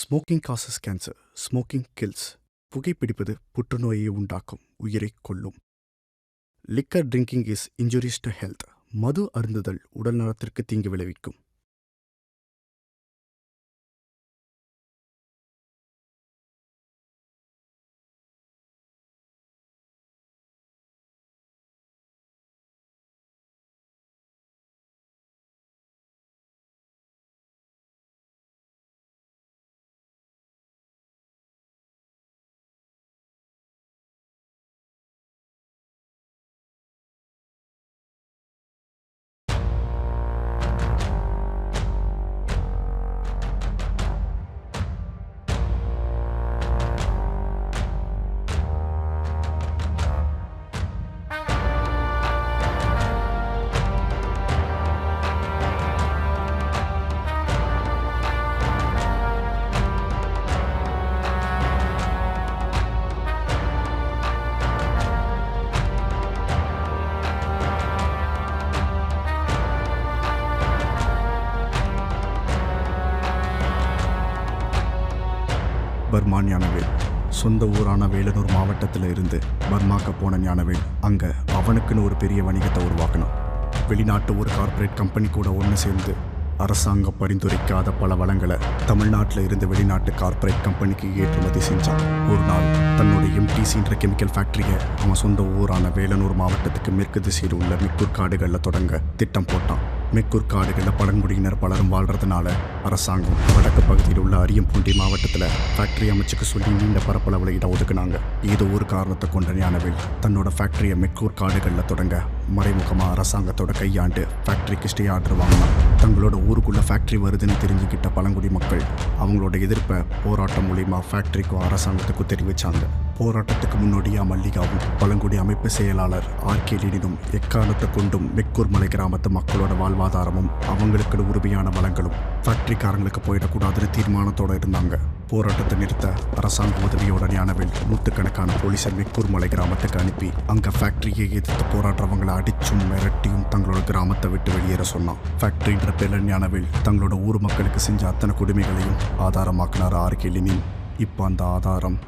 Smoking causes cancer, smoking kills. புகைப்பிடிப்பது புற்றுநோயை உண்டாக்கும், உயிரைக் கொல்லும். Liquor drinking is injurious to health. மது அருந்துதல் உடல் நலத்திற்கு தீங்கு விளைவிக்கும். பர்மா ஞானவேல் சொந்த ஊரான வேலனூர் மாவட்டத்தில் இருந்து பர்மாக்க போன ஞானவேல் அங்கே அவனுக்குன்னு ஒரு பெரிய வணிகத்தை உருவாக்கணும். வெளிநாட்டு ஒரு கார்ப்பரேட் கம்பெனி கூட ஒன்று சேர்ந்து அரசாங்கம் பரிந்துரைக்காத பல வளங்களை தமிழ்நாட்டில் இருந்து வெளிநாட்டு கார்ப்பரேட் கம்பெனிக்கு ஏற்றுமதி செஞ்சான். ஒரு நாள் தன்னோட எம்டிசின்ற கெமிக்கல் ஃபேக்டரியை அவன் சொந்த ஊரான வேலனூர் மாவட்டத்துக்கு மேற்கு திசையில் உள்ள மெக்கூர் காடுகளில் தொடங்க திட்டம் போட்டான். மெக்கூர் காடுகளில் பழங்குடியினர் பலரும் வாழ்றதுனால அரசாங்கம் வடக்கு பகுதியில் உள்ள அரியம்பூண்டி மாவட்டத்தில் ஃபேக்டரி அமைச்சுக்க சொல்லி நீண்ட பரப்பளவில் இடம் ஒதுக்குனாங்க. ஏதோ ஒரு காரணத்தை கொண்ட ஞானவேல் தன்னோட ஃபேக்டரியை மெக்கூர் காடுகளில் தொடங்க மறைமுகமாக அரசாங்கத்தோட கையாண்டு ஃபேக்டரிக்கு ஸ்டே ஆர்டர் வாங்கினான். தங்களோட ஊருக்குள்ள ஃபேக்டரி வருதுன்னு தெரிஞ்சுக்கிட்ட பழங்குடி மக்கள் அவங்களோட எதிர்ப்பை போராட்டம் மூலிமா ஃபேக்டரிக்கும் அரசாங்கத்துக்கும் தெரிவித்தாங்க. போராட்டத்துக்கு முன்னோடியாக மல்லிகாவும் பழங்குடி அமைப்பு செயலாளர் ஆர்கே லீனினும் எக்காரணத்தை கொண்டும் மெக்கூர் மலை கிராமத்து மக்களோட வாழ்வாதாரமும் அவங்களுக்கு உரிமையான வளங்களும் ஃபேக்டரிக்காரங்களுக்கு போயிடக்கூடாதுன்னு தீர்மானத்தோடு இருந்தாங்க. போராட்டத்தை நிறுத்த அரசாங்க உதவியோட ஞானவேல் நூற்றுக்கணக்கான போலீஸை மெக்கூர் மலை கிராமத்துக்கு அனுப்பி அங்கே ஃபேக்டரியை எதிர்த்து போராடுறவங்களை அடிச்சும் மிரட்டியும் தங்களோட கிராமத்தை விட்டு வெளியேற சொன்னான். ஃபேக்டரின்ற பேரில் ஞானவேல் தங்களோட ஊர் மக்களுக்கு செஞ்ச அத்தனை கொடுமைகளையும் ஆதாரமாக்கினார் ஆர்கே லீனின். இப்போ அந்த ஆதாரம்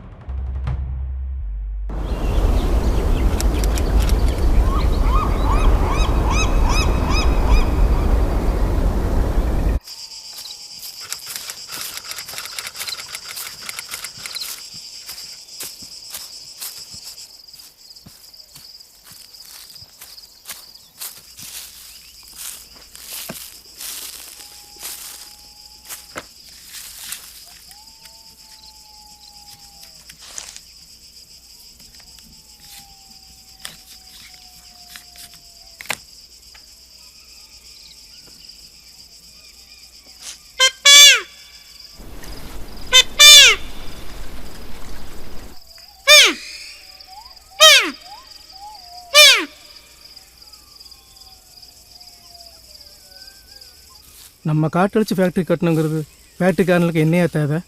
நம்ம காட்டடிச்சு ஃபேக்ட்ரி கட்டணுங்கிறது ஃபேக்ட்ரிக்காரனுக்கு என்னையா தேவை?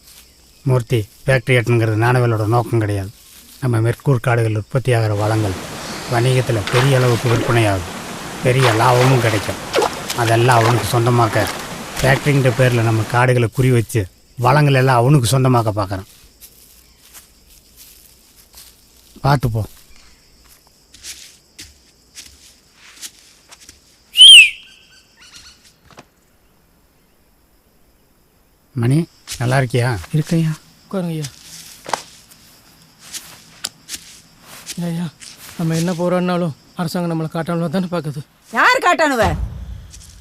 மூர்த்தி, ஃபேக்ட்ரி கட்டணுங்கிறது ஞானவேலோட நோக்கம் கிடையாது. நம்ம மெர்க்கூர் காடுகள் உற்பத்தி ஆகிற வளங்கள் வணிகத்தில் பெரிய அளவுக்கு விற்பனையாகும், பெரிய லாபமும் கிடைக்கும். அதெல்லாம் அவனுக்கு சொந்தமாக்க ஃபேக்ட்ரிங்கிற பேரில் நம்ம காடுகளை குறி வச்சு வளங்கள் எல்லாம் அவனுக்கு சொந்தமாக்க பார்க்குறான். பார்த்துப்போ. மணி, நல்லா இருக்கியா? இருக்கையா, உட்காருங்க ஐயா. ஐயா, நம்ம என்ன போராடினாலும் அரசாங்கம் நம்மளை காட்டானுவ தானே பார்க்குது. யார் காட்டானுவ?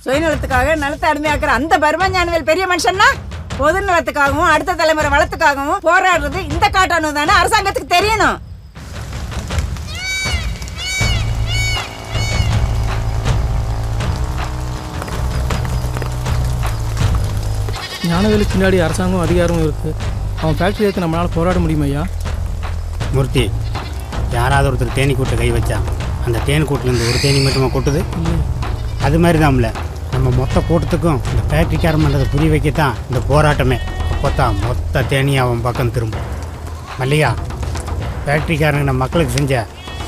சுயநலத்துக்காக நிலத்தை அடிமையாக்குற அந்த பர்மா ஞானவேல் பெரிய மனுஷன்னா? பொது நலத்துக்காகவும் அடுத்த தலைமுறை வளத்துக்காகவும் போராடுறது இந்த காட்டானுவ தானே அரசாங்கத்துக்கு தெரியணும். ஞானவேலுக்கு பின்னாடி அரசாங்கம் அதிகாரமும் இருக்குது. அவன் ஃபேக்ட்ரி எடுத்து நம்மளால் போராட முடியுமா ஐயா? மூர்த்தி, யாராவது ஒருத்தர் தேனி கூட்டை கை வச்சா அந்த தேன் கூட்டிலேருந்து ஒரு தேனி மட்டுமா கொட்டுது? அது மாதிரி தான்ல நம்ம மொத்த கூட்டத்துக்கும் இந்த ஃபேக்ட்ரிக்காரன் பண்ணுறதை புரிய வைக்கத்தான் இந்த போராட்டமே. அப்போ தான் மொத்த தேனியை அவன் பக்கம் திரும்பும். மல்லிகா, ஃபேக்ட்ரிக்காரங்க நம்ம மக்களுக்கு செஞ்ச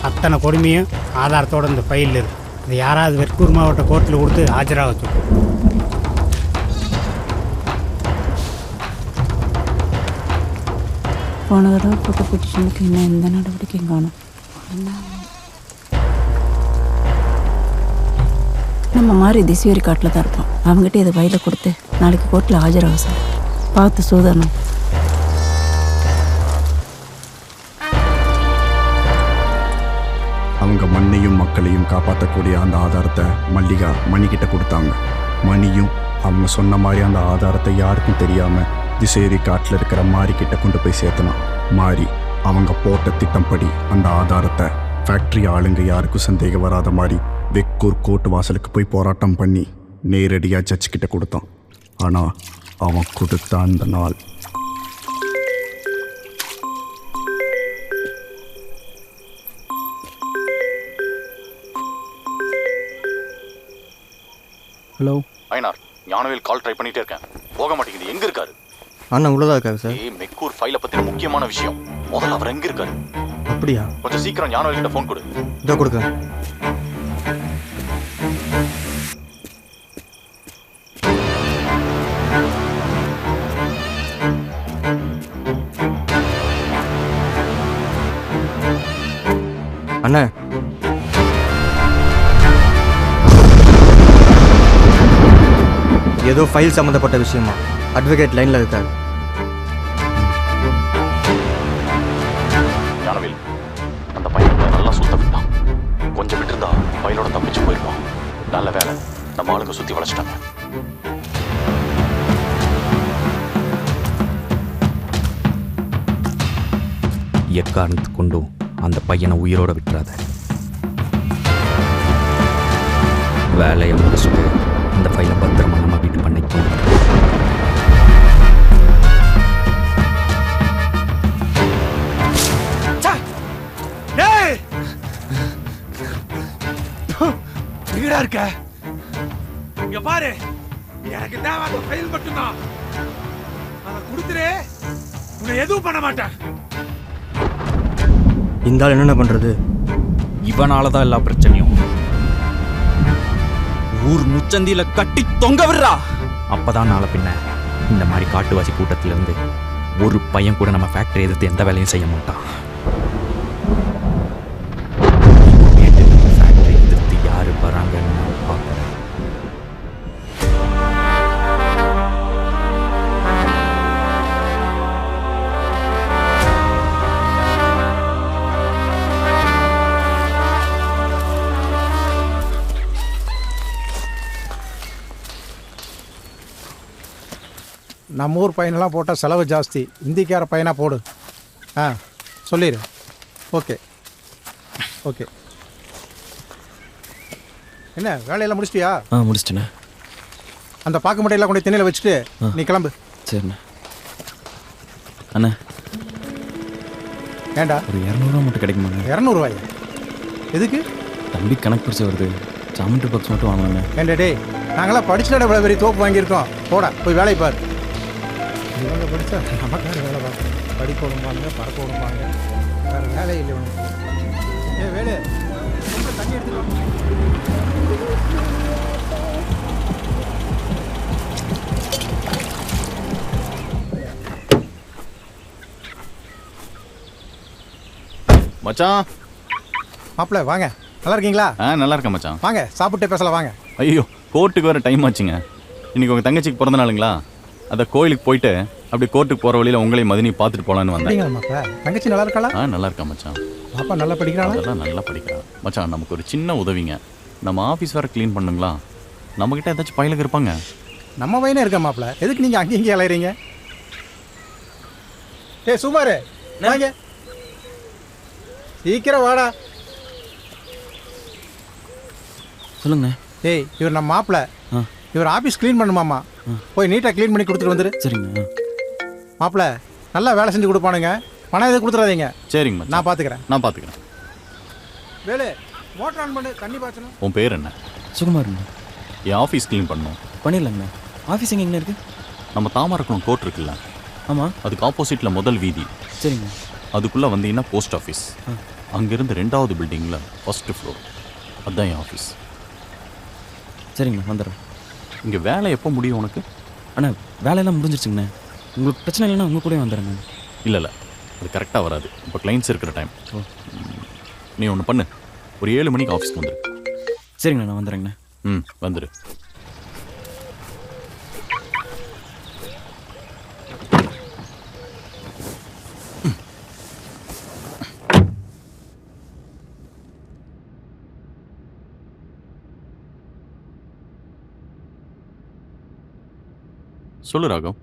அத்தனை கொடுமையும் ஆதாரத்தோடு இந்த ஃபைலில் இருக்குது. அது யாராவது வெற்கூர் மாவட்ட கோர்ட்டில் கொடுத்து ஆஜராக வச்சு. போனதோ புது பெட்டிஷனுக்கு இன்னும் எந்த நடவடிக்கையும் காணும். நம்ம மாதிரி திசையரி காட்டில் தான் இருப்போம். அவங்ககிட்ட இதை வயலில் கொடுத்து நாளைக்கு கோர்ட்டில் ஆஜராக சார். பார்த்து சூதணும். அவங்க மண்ணையும் மக்களையும் காப்பாற்றக்கூடிய அந்த ஆதாரத்தை மல்லிகா மணிக்கிட்ட கொடுத்தாங்க. மணியும் அவங்க சொன்ன மாதிரி அந்த ஆதாரத்தை யாருக்கும் தெரியாமல் திசேரி காட்டில் இருக்கிற மாரிக்கிட்ட கொண்டு போய் சேர்த்தனான். மாரி அவங்க போட்ட திட்டம்படி அந்த ஆதாரத்தை ஃபேக்ட்ரி ஆளுங்க யாருக்கும் சந்தேகம் வராத மாதிரி வெக்கூர் கோர்ட் வாசலுக்கு போய் போராட்டம் பண்ணி நேரடியாக ஜட்ஜ் கிட்ட கொடுத்தான். ஆனால் அவன் கொடுத்த அந்த நாள் ஹலோ ஐனார், ஞானவேல் கால் ட்ரை பண்ணிட்டே இருக்கேன், போக மாட்டேங்குது. எங்க இருக்காரு? அண்ணா உள்ளதா இருக்காரு சார். மெக்கூர் ஃபைலை பத்தின முக்கியமான விஷயம். முதல்ல அவர் எங்க இருக்காரு? அப்படியா? கொஞ்சம் சீக்கிரம் ஞானவேல் கிட்ட ஃபோன் கொடு. இதோ கொடுக்குறேன். அண்ணா ஏதோ ஃபைல் சம்மந்தப்பட்ட விஷயமா அட்வொகேட் லைனில் இருக்காரு. ஞானவேல், அந்த பையன் நல்லா சுத்த விட்டான். கொஞ்சம் விட்டுருந்தா ஃபைலோட தப்பிச்சு போயிருப்பான். நல்ல வேலை, நம்ம ஆளுங்க சுற்றி வளைச்சிட்டாங்க. எக்காரணத்து கொண்டும் அந்த பையனை உயிரோட விட்டுறாத. வேலையை முடிச்சுட்டு அந்த ஃபைலை பத்திரமா நம்ம வீட்டு பண்ணைக்கு கொண்டு எங்கடா இருக்க? இங்க பாரு, எனக்கு தேவை அந்த ஃபைல் மட்டும்தான். அதை கொடுத்துரு, உன்னை எதுவும் பண்ண மாட்டேன். இந்த ஆள் என்னென்ன பண்ணுறது? இவனால தான் எல்லா பிரச்சனையும். ஊர் முச்சந்தியில கட்டி தொங்க விடுறா. அப்பதான் நாளை பின்ன இந்த மாதிரி காட்டுவாசி கூட்டத்துல இருந்து ஒரு பையன் கூட நம்ம ஃபேக்டரி எதிர்த்து எந்த வேலையும் செய்ய மாட்டான். ஃபேக்டரி எதிர்த்து யாரு வராங்கன்னு நான் பார்க்கிறேன். நம்ம ஊர் பையனெல்லாம் போட்டால் செலவு ஜாஸ்தி. இந்திக்கார பையனாக போடு. சொல்லிடு. Okay okay. என்ன வேலையெல்லாம் முடிச்சிட்டியா? முடிச்சிட்டேண்ணே. அந்த பாக்கு மட்டையெல்லாம் கொண்டு திண்ணையில் வச்சுட்டு நீ கிளம்பு. சரிண்ணே. அண்ணா, ஏண்டா ஒரு 200 மட்டும் கிடைக்குமாண்ணே? 200 எதுக்கு? தம்பி கணக்கு பிரிச்சு வருது, ஜாமெண்ட்ரி பாக்ஸ் மட்டும் வாங்கலாண்ணே. ஏண்டா டே, நாங்களாம் படிச்சுட்டா இவ்வளோ பெரிய தோப்பு வாங்கியிருக்கோம். போடா போய் வேலையை பாரு. இவங்க படித்தா நமக்கான வேலை பார்க்கணும். படிக்க விடும்பாங்க, பறக்க விடும்பாங்க, வேறு வேலை இல்லை உனக்கு. வேலை ரொம்ப தண்ணி எடுத்துக்கலாம். மச்சான். மாப்பிள்ள வாங்க, நல்லா இருக்கீங்களா? நல்லா இருக்கேன் மச்சான். வாங்க சாப்பிட்டே பேசலாம் வாங்க. ஐயோ, கோர்ட்டுக்கு வேறு டைம் ஆச்சுங்க. இன்னைக்கு உங்கள் தங்கச்சிக்கு பிறந்த நாளுங்களா, அந்த கோயிலுக்கு போயிட்டு அப்படி கோர்ட்டுக்கு போகிற வழியில் உங்களையும் மதினி பார்த்துட்டு போகலான்னு வந்தேன். மாப்பிள்ள தங்கச்சி நல்லா இருக்காளா? நல்லா இருக்கா மச்சான். பாப்பா நல்லா படிக்கிறாளா? அதெல்லாம் நல்லா படிக்கிறான் மச்சான். நமக்கு ஒரு சின்ன உதவிங்க. நம்ம ஆஃபீஸ் வேறு க்ளீன் பண்ணுங்களா? நம்மக்கிட்ட ஏதாச்சும் பயிலுக்கு இருப்பாங்க. நம்ம பையனே இருக்க மாப்பிள்ள, எதுக்கு நீங்கள் அங்கேயும் இங்கே அலையிறீங்க? சுமார் வாங்க, சீக்கிரம் வாடா. சொல்லுங்கண்ணே. இவர் நம்ம மாப்பிள்ள. இவர் ஆஃபீஸ் க்ளீன் பண்ணுமாமா. போய் நீட்டாக க்ளீன் பண்ணி கொடுத்துட்டு வந்துரு. சரிங்க. மாப்பிள்ள நல்லா வேலை செஞ்சு கொடுப்பானுங்க, பணம் எதுவும் கொடுத்துடாதீங்க. சரிங்க, நான் பார்த்துக்கிறேன். வேலு மோட்டர் ஆன் பண்ணு, தண்ணி பாய்ச்சணும். உன் பேர் என்ன? சுகுமாருங்க. என் ஆஃபீஸ் க்ளீன் பண்ணணும். பண்ணிடலாங்கண்ணே. ஆஃபீஸ் எங்கே இருக்குது? நம்ம தாமரக்குளம் கோர்ட் இருக்குல்ல, ஆமாம், அதுக்கு ஆப்போசிட்டில் முதல் வீதி. சரிங்க. அதுக்குள்ளே வந்தீங்கன்னா போஸ்ட் ஆஃபீஸ். அங்கேருந்து 2வது பில்டிங்கில் 1st ஃப்ளோர். அதுதான் என் ஆஃபீஸ். சரிங்க, வந்துடுறேன். இங்கே வேலை எப்போ முடியும் உனக்கு? அண்ணா வேலையெல்லாம் முடிஞ்சிருச்சுங்கண்ணே. உங்களுக்கு பிரச்சனை இல்லைன்னா உங்கள் கூட வந்துடுறேங்க. இல்லை, அது கரெக்டாக வராது. இப்போ கிளைண்ட்ஸ் இருக்கிற டைம். நீ ஒன்று பண்ணு, ஒரு 7 மணிக்கு ஆஃபீஸ்க்கு வந்துடு. சரிங்கண்ணா, நான் வந்துடுறேங்கண்ணா. வந்துடு. சொல்லு ராகவ்.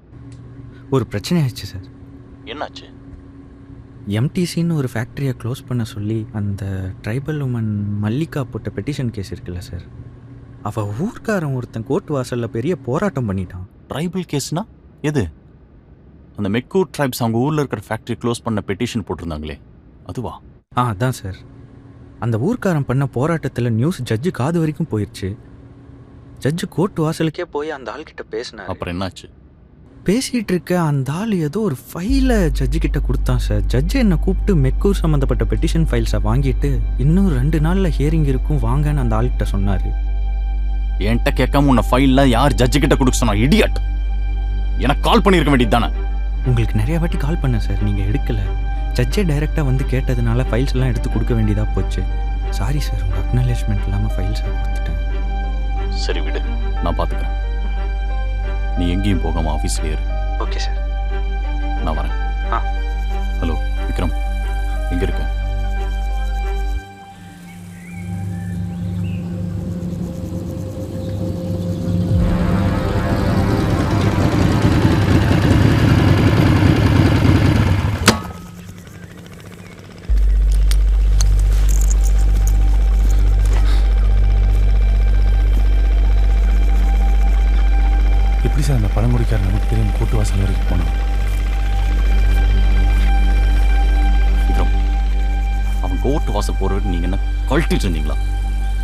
ஒரு பிரச்சனை ஆயிடுச்சு சார். என்னாச்சு? எம்டிசின்னு ஒரு ஃபேக்ட்ரியை க்ளோஸ் பண்ண சொல்லி அந்த ட்ரைபல் உமன் மல்லிகா போட்ட பெட்டிஷன் கேஸ் இருக்குல்ல சார், அவள் ஊர்க்காரன் ஒருத்தன் கோர்ட் வாசலில் பெரிய போராட்டம் பண்ணிட்டான். ட்ரைபல் கேஸ்னா எது? அந்த மெக்கூர் ட்ரைப்ஸ் அவங்க ஊரில் இருக்கிற ஃபேக்ட்ரி க்ளோஸ் பண்ண பெட்டிஷன் போட்டிருந்தாங்களே, அதுவா? அதான் சார். அந்த ஊர்க்காரன் பண்ண போராட்டத்தில் நியூஸ் ஜட்ஜு காது வரைக்கும் போயிடுச்சு. ஜட்ஜு கோர்ட் வாசலுக்கே போய் அந்த ஆள்கிட்ட பேசினார். அப்புறம் என்னாச்சு? பேசிகிட்டு இருக்க அந்த ஆள் ஏதோ ஒரு ஃபைலை ஜட்ஜு கிட்ட கொடுத்தான் சார். ஜட்ஜு என்னை கூப்பிட்டு மெக்கூர் சம்மந்தப்பட்ட பெட்டிஷன் ஃபைல்ஸை வாங்கிட்டு இன்னும் 2 நாளில் ஹியரிங் இருக்கும் வாங்கன்னு அந்த ஆள்கிட்ட சொன்னார். என்கிட்ட கேட்காம உன்னை ஃபைலில் யார் ஜட்ஜு கிட்ட கொடுக்க சொன்னா? இடியட்! எனக்கு கால் பண்ணியிருக்க வேண்டியது தானே? உங்களுக்கு நிறையா வாட்டி கால் பண்ணேன் சார், நீங்கள் எடுக்கலை. ஜட்ஜே டைரெக்டாக வந்து கேட்டதுனால ஃபைல்ஸ் எல்லாம் எடுத்து கொடுக்க வேண்டியதாக போச்சு. சாரி சார், உங்கள் அக்னாலேஜ்மெண்ட் இல்லாமல் ஃபைல்ஸை கொடுத்துட்டேன். சரி விடு, நான் பார்த்துக்கிறேன். நீ எங்கேயும் போகாமல் ஆஃபீஸ்லேயே இரு. ஓகே சார், நான் வரேன். ஹலோ விக்ரம், எங்கே இருக்க? எப்படி சார் அந்த பழங்குடிக்காரர் நமக்கு தெரியும் கூட்டு வாசல் வரைக்கும் போனோம்? விக்ரம், அவன் கோர்ட் வாசல் போறவருக்கு நீங்க என்ன கழட்டிட்டு இருந்தீங்களா?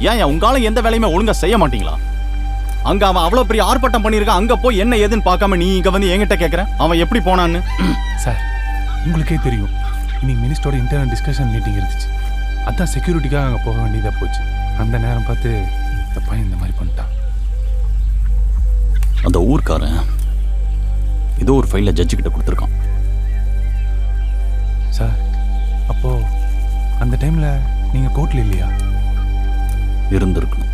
ஏன் உங்களால எந்த வேலையுமே ஒழுங்கா செய்ய மாட்டீங்களா? அங்க அவன் அவ்வளவு பெரிய ஆர்ப்பாட்டம் பண்ணியிருக்கான், அங்க போய் என்ன ஏதுன்னு பார்க்காம நீ இங்க வந்து என்கிட்ட கேட்கற அவன் எப்படி போனான்னு? சார், உங்களுக்கே தெரியும் இன்னைக்கு மினிஸ்டரோட இன்டர்னல் டிஸ்கஷன் மீட்டிங் இருந்துச்சு. அதான் செக்யூரிட்டிக்காக அங்கே போக வேண்டியதாக போச்சு. அந்த நேரம் பார்த்து இந்த பையன் இந்த மாதிரி பண்ணிட்டான். அந்த ஊர்க்காரன் ஏதோ ஒரு ஃபைலை ஜட்ஜு கிட்ட கொடுத்துருக்கான். சார், அப்போ அந்த டைம்ல நீங்க கோர்ட்ல இல்லையா? இருந்திருக்கணும்.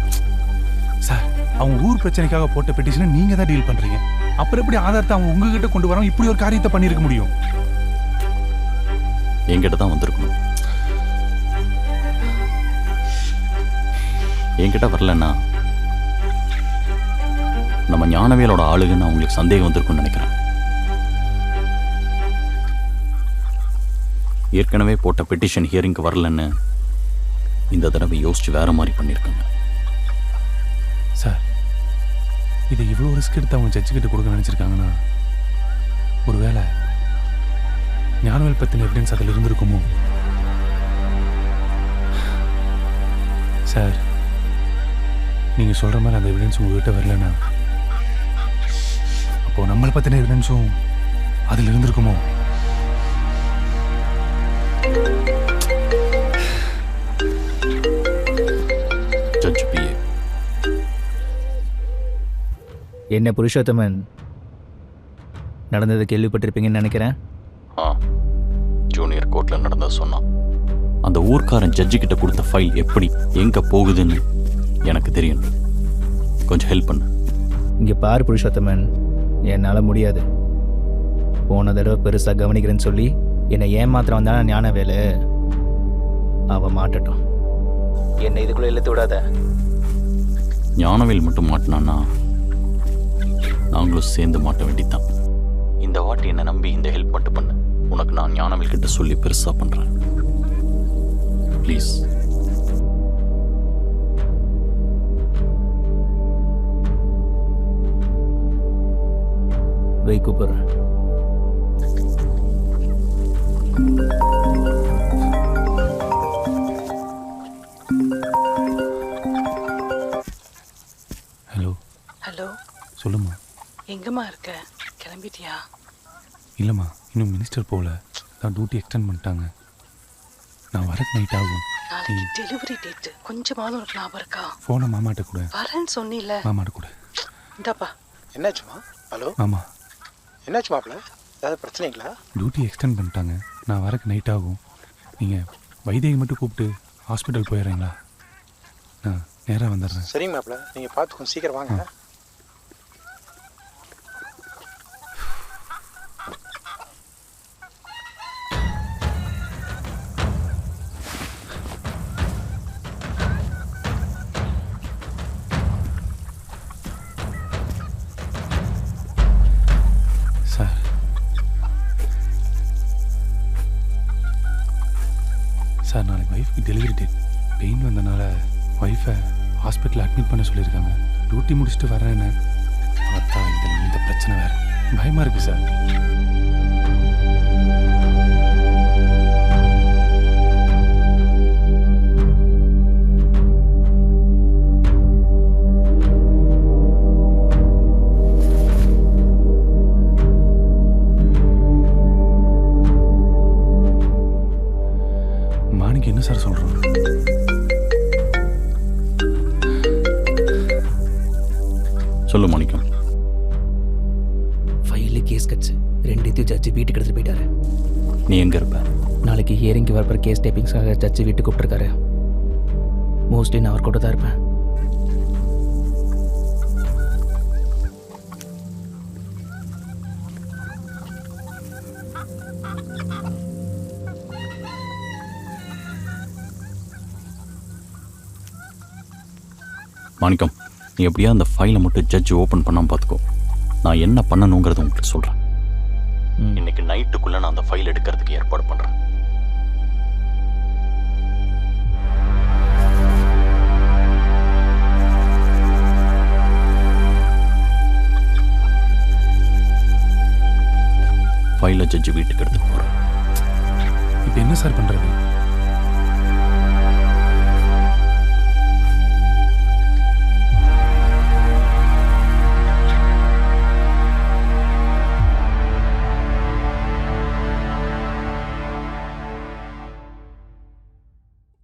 சார், அவங்க ஊர் பிரச்சனைக்காக போட்ட பெட்டிஷனை நீங்க தான் டீல் பண்றீங்க. அப்புறம் எப்படி ஆதாரத்தை அவங்க உங்ககிட்ட கொண்டு வராம இப்படி ஒரு காரியத்தை பண்ணியிருக்க முடியும்? என்கிட்ட தான் வந்திருக்கணும். என்கிட்ட வரலன்னா நம்ம ஞானவேலோட ஆளுகன்னு அவங்களுக்கு சந்தேகம் வந்திருக்கும்னு நினைக்கிறேன். ஏற்கனவே போட்ட பெட்டிஷன் ஹியரிங்க்கு வரலன்னு இந்த தடவை யோசிச்சு வேற மாதிரி பண்ணியிருக்காங்க. சார், இதை இவ்வளோ ரிஸ்க் எடுத்து அவங்க ஜட்ஜு கிட்ட கொடுக்க நினைச்சிருக்காங்கன்னா ஒருவேளை ஞானவேல் பத்தின எவிடன்ஸ் அதில் இருந்திருக்குமோ? சார், நீங்க சொல்ற மாதிரி அந்த எவிடன்ஸ் உங்ககிட்ட வரலன்னா அப்போ நம்மளை பத்தின எவிடன்ஸும் அதில் இருந்திருக்குமோ? Judge BA. என்ன புருஷோத்தமன், நடந்ததை கேள்விப்பட்டிருப்பீங்கன்னு நினைக்கிறேன். ஜூனியர் கோர்ட்ல நடந்தது சொன்னான். அந்த ஊர்க்காரன் ஜட்ஜு கிட்ட கொடுத்த ஃபைல் எப்படி எங்க போகுதுன்னு எனக்கு தெரியும். கொஞ்சம் ஹெல்ப் பண்ணு. இங்கே பாரு புருஷோத்தமன், என்னால் முடியாது. போன தடவை பெருசாக கவனிக்கிறேன்னு சொல்லி என்னை ஏமாத்திரம் வந்தானா ஞான வேலை, அவள் மாட்டட்டும். என்னை இதுக்குள்ளே இழுத்து விடாத. ஞானவேல் மட்டும் மாட்டினான்னா நாங்களும் சேர்ந்து மாட்ட வேண்டியதான். இந்த வாட்டி என்னை நம்பி இந்த ஹெல்ப் மட்டும் பண்ணு. உனக்கு நான் ஞானவேல் கிட்ட சொல்லி பெருசா பண்றேன். ப்ளீஸ். வை கூப்பிட்றேன். ஹலோ. ஹலோ. சொல்லுமா. எங்கம்மா இருக்க? கிளம்பிட்டியா? இல்லைம்மா, இன்னும் மினிஸ்டர் போகல. தான் டியூட்டி எக்ஸ்டெண்ட் பண்ணிட்டாங்க. நான் வரக்கு நைட் ஆகும். நாளைக்கு டெலிவரி டேட். கொஞ்சமாவது உனக்கு ஞாபகம் இருக்கா? ஃபோனை மாமாட்ட கூட. வரேன்னு சொன்னில. மாமாட்ட கூட. இந்தாப்பா. என்னாச்சுமா? ஹலோ மாமா, என்னாச்சு மாப்பிள்ள? ஏதாவது பிரச்சனைங்களா? டியூட்டி எக்ஸ்டெண்ட் பண்ணிட்டாங்க. நான் வரக்கு நைட் ஆகும். நீங்கள் வைத்தியை மட்டும் கூப்பிட்டு ஹாஸ்பிட்டல் போயிடுறீங்களா? நான் நேராக வந்துடுறேன். சரிங்க மாப்பிள்ள, நீங்கள் பார்த்து கொஞ்சம் சீக்கிரம் வாங்க. சார் நாளைக்கு ஒய்ஃபுக்கு டெலிவரி டேட். பெயின் வந்தனால ஒய்ஃபை ஹாஸ்பிட்டலில் அட்மிட் பண்ண சொல்லியிருக்காங்க. டியூட்டி முடிச்சுட்டு வரேன்னு பார்த்தா இதில் இந்த பிரச்சனை வேறு. பயமாக இருக்குது சார். என்ன சார் சொல்கிறோம்? சொல்லு மாணிக்கம். ஃபைலு கேஸ் கட்ஸ் ரெண்டுத்தையும் ஜட்ஜி வீட்டுக்கு எடுத்துகிட்டு போயிட்டாரு. நீ எங்கே இருப்ப? நாளைக்கு ஹியரிங்க்கு வரப்போ கேஸ் டைப்பிங்ஸாக ஜட்ஜி வீட்டுக்கு கூப்பிட்டுருக்காரு. மோஸ்ட்லி நான் அவர் கூட தான் இருப்பேன். மாணிக்கம், நீ எப்படியா அந்த ஃபைலை மட்டும் ஜட்ஜ் ஓப்பன் பண்ணாமல் பார்த்துக்கோ. நான் என்ன பண்ணணுங்கிறத உங்களுக்கு சொல்கிறேன். இன்னைக்கு நைட்டுக்குள்ளே நான் அந்த ஃபைல் எடுக்கிறதுக்கு ஏற்பாடு பண்ணுறேன். ஃபைலை ஜட்ஜ் வீட்டுக்கு எடுத்துட்டு போகிறேன். இப்போ என்ன சார் பண்ணுறது?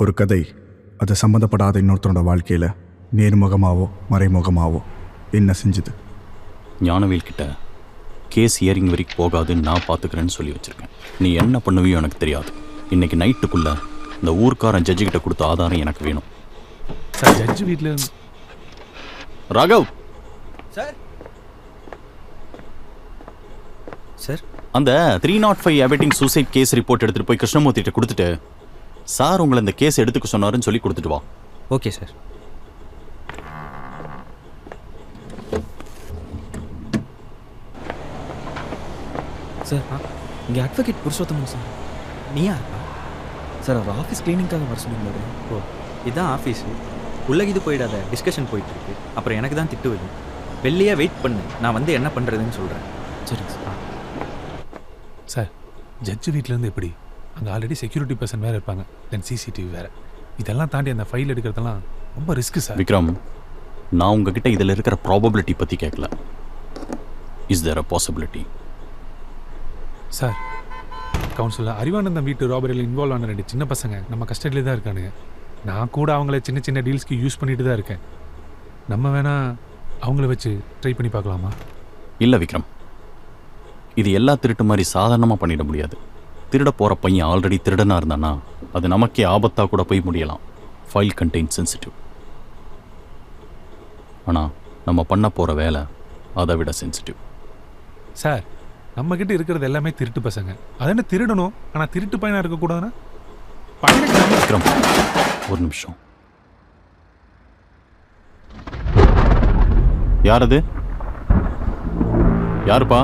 ஒரு கதை அது சம்மந்தப்படாத இன்னொருத்தனோட வாழ்க்கையில் நேர்முகமாவோ மறைமுகமாவோ என்ன செஞ்சுது? ஞானவேல் கிட்ட கேஸ் ஹியரிங் வரைக்கும் போகாதுன்னு நான் பார்த்துக்கிறேன்னு சொல்லி வச்சுருக்கேன். நீ என்ன பண்ணுவியோ எனக்கு தெரியாது. இன்னைக்கு நைட்டுக்குள்ளே இந்த ஊர்க்காரன் ஜட்ஜுக்கிட்ட கொடுத்த ஆதாரம் எனக்கு வேணும். சார் ஜட்ஜு வீட்டில் ராகவ் சார் சார் அந்த 305 அபேட்டிங் சூசைட் கேஸ் ரிப்போர்ட் எடுத்துகிட்டு போய் கிருஷ்ணமூர்த்திகிட்ட கொடுத்துட்டு சார் உங்களை இந்த கேஸ் எடுத்துக்க சொன்னாருன்னு சொல்லி கொடுத்துட்டு வா. Okay sir. சார் இங்கே அட்வொகேட் புருஷோத்தமன் சார். நீயா இருப்பா? சார் அவர் ஆஃபீஸ் கிளீனிங்காக வர சொல்லியிருந்தாரு. ஓ இதுதான் ஆஃபீஸு. உள்ள இது போயிடாத, டிஸ்கஷன் போயிட்டுருக்கு. அப்புறம் எனக்கு தான் திட்டு வரும். வெளியே வெயிட் பண்ணு, நான் வந்து என்ன பண்ணுறதுன்னு சொல்கிறேன். சரிங்க சார். சார் ஜட்ஜு வீட்டிலேருந்து எப்படி? அங்கே ஆல்ரெடி செக்யூரிட்டி பர்சன் வேறு இருப்பாங்க, தென் சிசிடிவி வேறு. இதெல்லாம் தாண்டி அந்த ஃபைல் எடுக்கிறதெல்லாம் ரொம்ப ரிஸ்க்கு சார். விக்ரம், நான் உங்ககிட்ட இதில் இருக்கிற ப்ராபபிலிட்டி பற்றி கேட்கல. Is there a possibility? Sir கவுன்சிலில் அறிவானந்தம் வீட்டு ராபரியில் இன்வால்வ் ஆன 2 சின்ன பசங்க நம்ம கஸ்டடியில் தான் இருக்கானுங்க. நான் கூட அவங்கள சின்ன சின்ன டீல்ஸ்க்கு யூஸ் பண்ணிட்டு தான் இருக்கேன். நம்ம வேணா அவங்கள வச்சு ட்ரை பண்ணி பார்க்கலாமா? இல்லை விக்ரம், இது எல்லா திருட்டு மாதிரி சாதாரணமாக பண்ணிட முடியாது. திருட போகிற பையன் ஆல்ரெடி திருடனாக இருந்தானா அது நமக்கே ஆபத்தாக கூட போய் முடியலாம். File contain sensitive. ஆனால் நம்ம பண்ண போகிற வேலை அதை விட சென்சிட்டிவ். சார் நம்மக்கிட்ட இருக்கிறது எல்லாமே திருட்டு பசங்க. அது என்ன திருடணும், ஆனால் திருட்டு பையனாக இருக்கக்கூடாதுன்னா? விக்ரம் ஒரு நிமிஷம். யார் அது? யாருப்பா?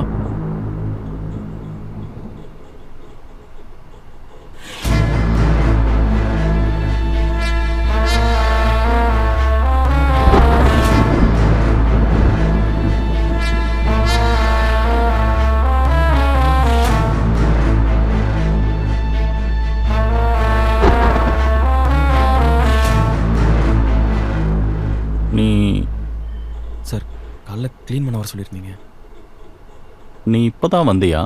சார் காலைல க்ளீன் பண்ண வர சொல்லியிருந்தீங்க. நீ இப்போ தான் வந்தியா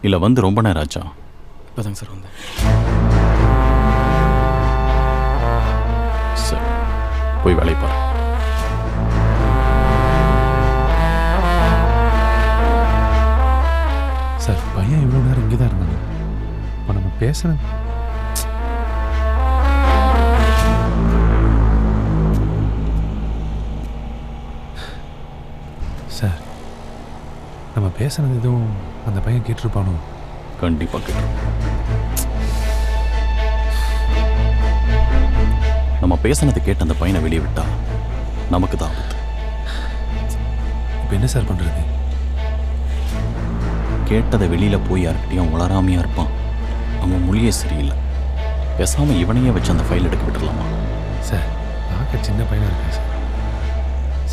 இல்லை வந்து ரொம்ப நேரம் ஆச்சா? இப்போ தாங்க சார் வந்தேன். சரி போய் வேலையை பாரு. இங்கே தான் இருந்தாங்க. இப்போ நம்ம பேசுகிறேன். சார், நம்ம பேசுனது எதுவும் அந்த பையன் கேட்டிருப்பானோ? கண்டிப்பாக கேட்டிருப்பான். நம்ம பேசுனதை கேட்டு அந்த பையனை வெளியே விட்டா நமக்கு தான் ஆபத்து. இப்போ என்ன சார் பண்ணுறது? கேட்டதை வெளியில் போய் யார்கிட்டையும் வளராமையாக இருப்பான். அவன் மொழியே சரியில்லை. பேசாமல் இவனையே வச்சு அந்த ஃபைல் எடுக்க விட்டுடலாமா? சார், பார்க்க சின்ன பையனாக இருக்கேன் சார்.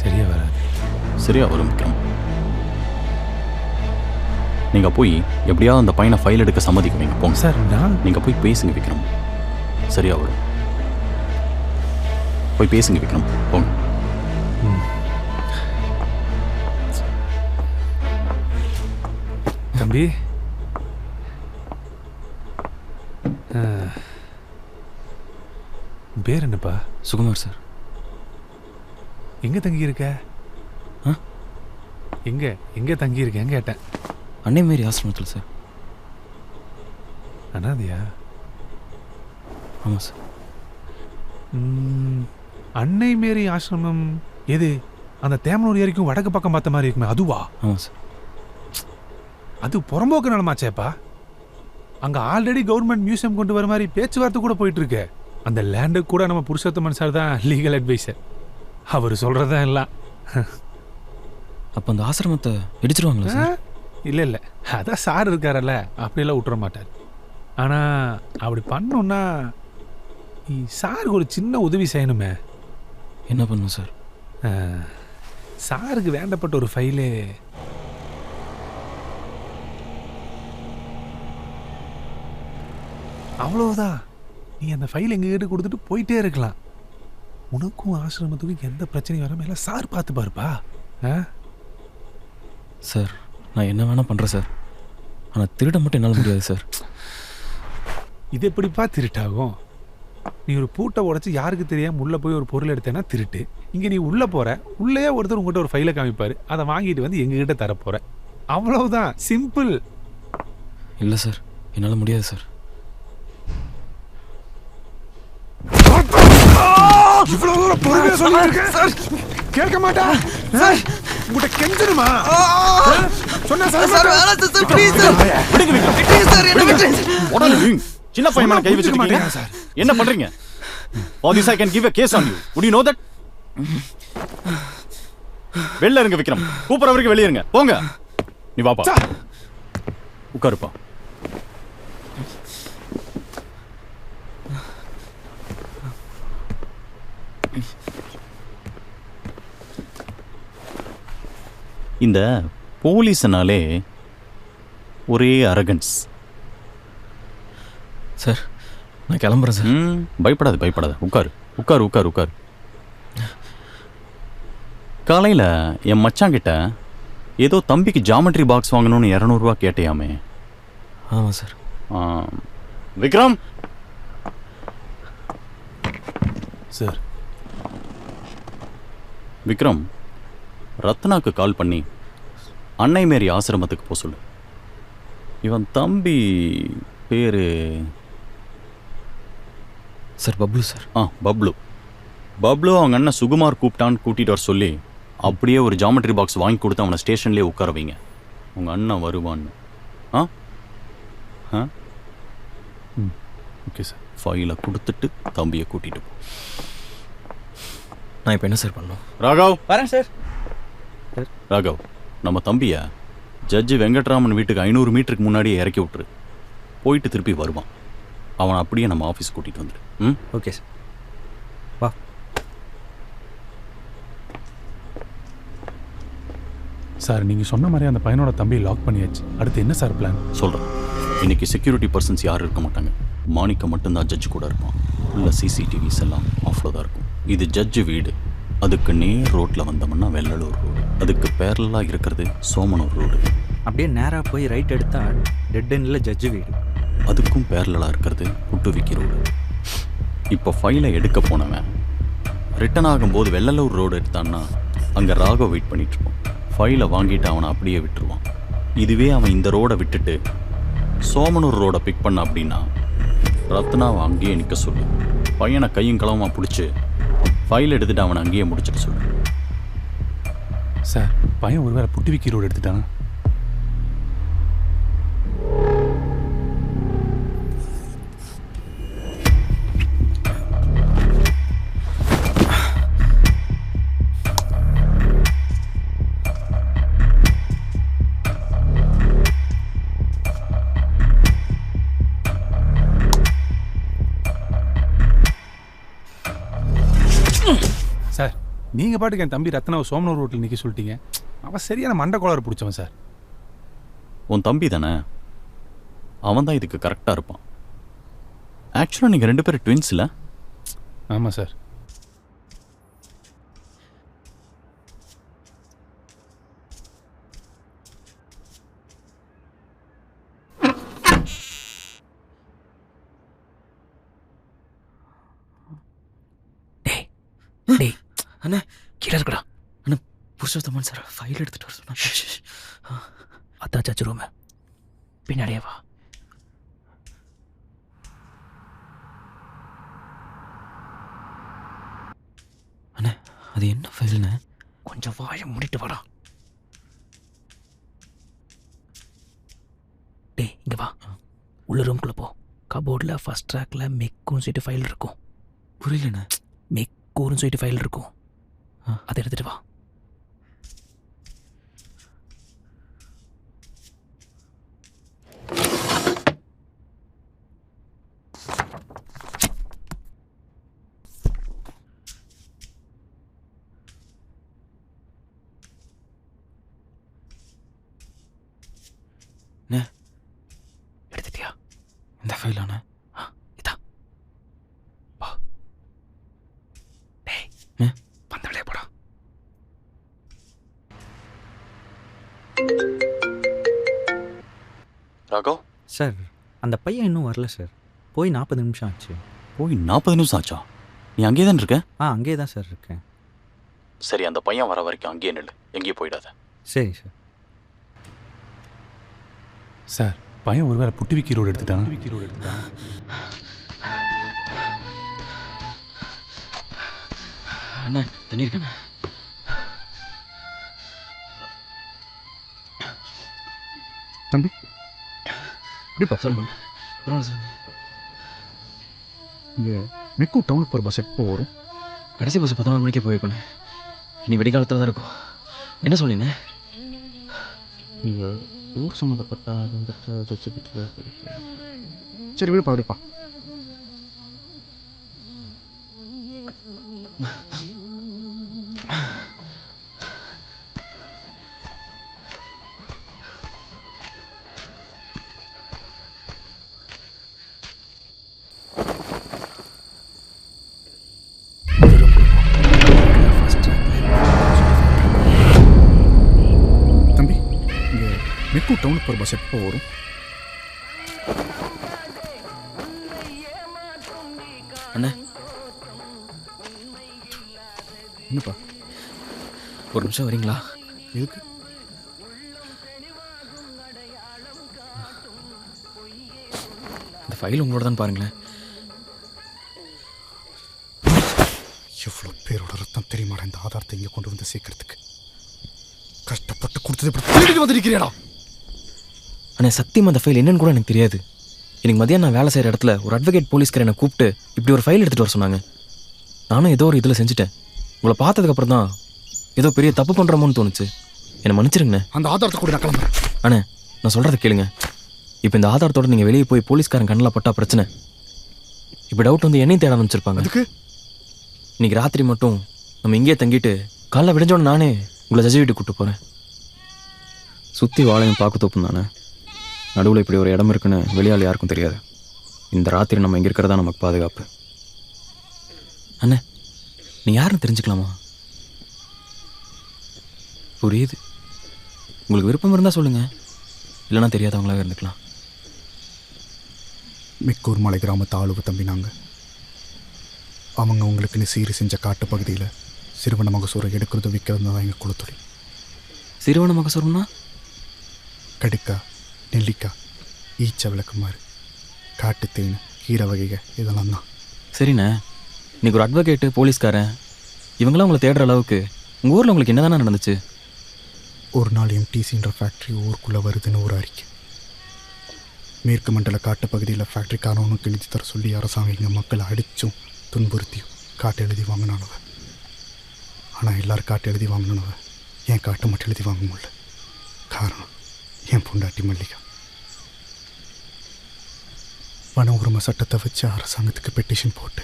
சரியா வராது. சரியா வரும் விக்ரம். நீங்கள் போய் எப்படியாவது அந்த பையனை ஃபைல் எடுக்க சம்மதிக்க வைங்க. போங்க சார். நீங்கள் போய் பேசுங்க விக்ரம். சரியா வரும். போய் பேசுங்க விக்ரம். போங்க. தம்பி, பேர் என்னப்பா? சுகுமார் சார். எங்கே தங்கி இருக்க? எங்கே தங்கி இருக்கேன்னு கேட்டேன். அன்னை மேரி ஆசிரமத்தில் சார். அனாதையா? ஆமாம் சார். அன்னை மேரி ஆசிரமம் எது? அந்த தேமனூர் ஏரிக்கும் வடக்கு பக்கம் பார்த்த மாதிரி இருக்குமே, அதுவா? ஆமாம் சார். அது புறம்போக்கு நிலமாச்சேப்பா. அங்கே ஆல்ரெடி கவர்மெண்ட் மியூசியம் கொண்டு வர மாதிரி பேச்சுவார்த்தை கூட போயிட்டு இருக்கு. அந்த லேண்டு கூட நம்ம புருஷோத்தமன் சார் தான் லீகல் அட்வைசர். அவர் சொல்கிறதான் எல்லாம். அப்போ அந்த ஆசிரமத்தை இடிச்சிருவாங்களா சார்? இல்லை, அதான் சார் இருக்காரல்ல, அப்படியெல்லாம் விட்டுற மாட்டார். ஆனால் அப்படி பண்ணோன்னா சாருக்கு ஒரு சின்ன உதவி செய்யணுமே. என்ன பண்ணும் சார்? சாருக்கு வேண்டப்பட்ட ஒரு ஃபைலு அவ்வளவுதான். நீ அந்த ஃபைல் எங்ககிட்ட கொடுத்துட்டு போயிட்டே இருக்கலாம். உனக்கும் ஆசிரமத்துக்கும் எந்த பிரச்சனையும் வராமல் எல்லாம் சார் பார்த்து பாருப்பா. சார், நான் என்ன வேணால் பண்ணுறேன் சார். ஆனால் திருட மட்டும் என்னால் முடியாது சார். இது எப்படிப்பா திருட்டாகும்? நீ ஒரு பூட்டை உடைச்சி யாருக்கு தெரியாமல் உள்ளே போய் ஒரு பொருள் எடுத்தேன்னா திருட்டு. இங்கே நீ உள்ளே போகிற, உள்ளேயே ஒருத்தர் உங்கள்கிட்ட ஒரு ஃபைலை காமிப்பார், அதை வாங்கிட்டு வந்து எங்ககிட்ட தரப்போகிற. அவ்வளவுதான், சிம்பிள். இல்லை சார், என்னால் முடியாது சார். இவ்வளவு தூரம் பொறுமையா சொல்லிட்டு இருக்கேன் சார். கேட்க மாட்டா சார். உங்கள்கிட்ட கெஞ்சணுமா? சொன்னா சார் சார் ப்ளீஸ் சார். விடுங்க விடுங்க. ப்ளீஸ் சார், என்ன விட்டுருங்க. உடனே சின்ன பையன் மேல கை வச்சிருக்கீங்க சார். என்ன பண்றீங்க? For this I can give a case on you. Would you know that? வெளில இருங்க விக்ரம். கூப்பிடுற வரைக்கும் வெளிய இருங்க. போங்க. நீ வாப்பா. உட்காருப்பா. இந்த போலீஸ்னாலே ஒரே அரகன்ஸ் சார். நான் கிளம்புறேன் சார். பயப்படாது. உட்காரு. காலையில் என் மச்சாங்கிட்ட ஏதோ தம்பிக்கு ஜாமெட்ரி பாக்ஸ் வாங்கணும்னு 200 ரூபா கேட்டையாமே. ஆமாம் சார். விக்ரம் சார். விக்ரம், ரத்னாக்கு கால் பண்ணி அன்னை மேரி ஆசிரமத்துக்கு போக சொல்லு. இவன் தம்பி பேரு சார் பப்ளு சார். பப்ளு அவங்க அண்ணன் சுகுமார் கூப்பிட்டான்னு கூட்டிகிட்டு வர சொல்லி அப்படியே ஒரு ஜாமெட்ரி பாக்ஸ் வாங்கி கொடுத்து அவனை ஸ்டேஷன்லேயே உட்கார வைங்க. உங்கள் அண்ணன் வருவான்னு. Okay sir. ஃபைலை கொடுத்துட்டு தம்பியை கூட்டிகிட்டு போ. நான் இப்போ என்ன சார் பண்ணணும்? ராகவ் வரேன் சார். ராகவ், நம்ம தம்பியை ஜட்ஜி வெங்கட்ராமன் வீட்டுக்கு 500 மீட்டருக்கு முன்னாடியே இறக்கி விட்டுரு. போயிட்டு திருப்பி வருவான். அவனை அப்படியே நம்ம ஆஃபீஸ் கூட்டிகிட்டு வந்துடு. Okay sir. வா. சார், நீங்கள் சொன்ன மாதிரி அந்த பையனோட தம்பியை லாக் பண்ணியாச்சு. அடுத்து என்ன சார் பிளான்? சொல்கிறேன். இன்னைக்கு செக்யூரிட்டி பர்சன்ஸ் யாரும் இருக்க மாட்டாங்க. மாணிக்கம் மட்டும்தான் ஜட்ஜு கூட இருப்பான். உள்ள சிசிடிவிஸ் எல்லாம் ஆஃப்ல தான் இருக்கும். இது ஜட்ஜு வீடு. அதுக்கு நேர் ரோட்டில் வந்தோம்னா வெள்ளலூர் ரோடு. அதுக்கு பேரலாக இருக்கிறது சோமனூர் ரோடு. அப்படியே நேராக போய் ரைட் எடுத்தால் டெட் எண்டில் ஜட்ஜு வீடு. அதுக்கும் பேரலாக இருக்கிறது புட்டுவிக்கி ரோடு. இப்போ ஃபைலை எடுக்க போனவன் ரிட்டன் ஆகும்போது வெள்ளலூர் ரோடு எடுத்தான்னா அங்கே ராகவ் வெயிட் பண்ணிட்டு இருப்பான். ஃபைலை வாங்கிட்டு அவனை அப்படியே விட்டுருவான். இதுவே அவன் இந்த ரோடை விட்டுட்டு சோமனூர் ரோடை பிக் பண்ண அப்படின்னா ரத்னாவை அங்கேயே நிற்க சொல்லு. பையனை கையும் களவுமா பிடிச்சி ஃபைல் எடுத்துட்டு அவனை அங்கேயே முடிச்சிட்டு சொல்லு. சார் பையன் ஒருவேளை புட்டுவிக்கி ரோடு எடுத்துட்டானா? சார் நீங்கள் பாட்டுக்கு என் தம்பி ரத்னாவை சோமனூர் ரோட்டில் நிற்க சொல்லிட்டீங்க. அவன் சரியான மண்டை கோளாறு பிடிச்சவன் சார். உன் தம்பி தானே, அவன் தான் இதுக்கு கரெக்டாக இருப்பான். ஆக்சுவலாக நீங்கள் 2 பேரும் ட்வின்ஸ் இல்லை? ஆமாம் சார். டேய் அண்ணா கீழே இருக்கடா. அண்ணா புருஷோத்தமன் சார் ஃபைல் எடுத்துகிட்டு வர சொன்னாங்க. அதான் சாச்சு ரூமு, பின்னாடியே வா. அண்ணா அது என்ன ஃபைல்ண்ணே? கொஞ்சம் வாயை மூடிட்டு வாடா. டேய் இங்கே வா, உள்ள ரூம்குள்ளே போ. கபோர்டில் ஃபஸ்ட் ட்ராக்கில் மெக்குன்னு சொல்லிட்டு ஃபைல் இருக்கும். புரியலண்ணே. மெக்கூர்னு சொல்லிட்டு ஃபைல் இருக்கும், அதை எடுத்துகிட்டு வா. எடுத்துட்டியா இந்த ஃபைலாண்ணே? இதா வா. டேய் பந்தவளையே போடா. ராகவ் சார் அந்த பையன் இன்னும் வரல சார். போய் 40 நிமிஷம் ஆச்சு. போய் 40 நிமிஷம் ஆச்சா? நீ அங்கேயே தான் இருக்க? அங்கேயே தான் சார் இருக்கேன். சரி, அந்த பையன் வர வரைக்கும் அங்கேயே நில்லு, எங்கேயும் போயிடாத. சரி சார். சார் பையன் ஒருவேளை புட்டுவிக்கி ரோடு எடுத்துட்டானா? அண்ணா தண்ணி இருக்கண்ணா. தம்பி இப்படிப்பா சொல்லுங்க. சார் இங்கே மெக்கு டவுனுக்கு போகிற பஸ் எப்போ வரும்? கடைசி பஸ் 11 மணிக்கே போயிருக்கணும். இனி வெடிகாலத்தில் தான் இருக்கும். என்ன சொல்லினே? இங்கே ஊர் சம்மந்தப்பட்ட சரி விடுப்பா விடுப்பா. தம்பி இங்கே மெக்கு டவுனுக்கு போகிற பஸ் எப்போ வரும்? அண்ணா என்னப்பா? ஒரு நிமிஷம் வரீங்களா? எதுக்கு? இந்த ஃபைல் உங்களோட தான் பாருங்களேன். எவ்வளோ பேரோட ரத்தம் தெரியுமாடா இந்த ஆதாரத்தை இங்கே கொண்டு வந்து சேர்க்கறதுக்கு? கஷ்டப்பட்டு கொடுத்தது இப்படி திருடிட்டு வந்திருக்கிறேடா. அண்ணா சத்தியமாக அந்த ஃபைல் என்னன்னு கூட எனக்கு தெரியாது. எனக்கு மதியம் நான் வேலை செய்கிற இடத்துல ஒரு அட்வொகேட் போலீஸ்கார என்னை கூப்பிட்டு இப்படி ஒரு ஃபைல் எடுத்துகிட்டு வர சொன்னாங்க. நானும் ஏதோ ஒரு இதில் செஞ்சுட்டேன். உங்களை பார்த்ததுக்கப்புறம் தான் ஏதோ பெரிய தப்பு பண்ணுறோமோன்னு தோணுச்சு. என்னை மன்னிச்சிருங்கண்ணே. அந்த ஆதாரத்தை கூட நான் கிளம்புறேன். அண்ணே நான் சொல்கிறத கேளுங்க. இப்போ இந்த ஆதாரத்தோடு நீங்கள் வெளியே போய் போலீஸ்காரன் கண்ணில் பட்டா பிரச்சனை. இப்போ டவுட் வந்து என்னையும் தேட ஆரம்பிச்சிருப்பாங்க. அதுக்கு இன்றைக்கி ராத்திரி மட்டும் நம்ம இங்கேயே தங்கிட்டு காலைல விடிஞ்சோன்னு நானே உங்களை ஜட்ஜி வீட்டுக்கு கூப்பிட்டு போகிறேன். சுற்றி வாழையும் பார்க்க தோப்பும் தானே. நடுவில் இப்படி ஒரு இடம் இருக்குன்னு வெளியால் யாருக்கும் தெரியாது. இந்த ராத்திரி நம்ம இங்கே இருக்கிறதா நமக்கு பாதுகாப்பு. அண்ணே நீ யாருன்னு தெரிஞ்சுக்கலாமா? புரியுது. உங்களுக்கு விருப்பம் இருந்தால் சொல்லுங்கள், இல்லைனா தெரியாதவங்களாக இருந்துக்கலாம். மிக்கூர் மலை கிராமத்து ஆளுவை தம்பி நாங்கள். அவங்க உங்களுக்குன்னு சீரி செஞ்ச காட்டு பகுதியில் சிறுவன மகசூரை எடுக்கிறது விற்கிறது தான் எங்கள் குலத்தொழில். சிறுவன மகசூரம்னா கடுக்காய், நெல்லிக்காய் ஈச்ச விளக்குமாறு, காட்டு தேன், கீரை வகைகள் இதெல்லாம் தான். சரிண்ணே, இன்னைக்கு ஒரு அட்வொகேட்டு, போலீஸ்காரன் இவங்களாம் உங்களை தேடுற அளவுக்கு உங்கள் ஊரில் உங்களுக்கு என்ன தானே நடந்துச்சு? ஒரு நாள் எம்டிசின்ற ஃபேக்ட்ரி ஊருக்குள்ளே வருதுன்னு ஒரு அறிக்கை. மேற்கு மண்டல காட்டு பகுதியில் ஃபேக்ட்ரிக்காரனுக்கு எழுதி தர சொல்லி அரசாங்கம் இங்கே மக்களை அடித்தும் துன்புறுத்தியும் காட்டு எழுதி வாங்கினானவ. ஆனால் எல்லோரும் காட்டு எழுதி வாங்கினவ என் காட்டு மட்டும் எழுதி வாங்க முடியல. காரணம் என் பொண்டாட்டி மல்லிகா. வன உரிமை சட்டத்தை வச்சு அரசாங்கத்துக்கு பெட்டிஷன் போட்டு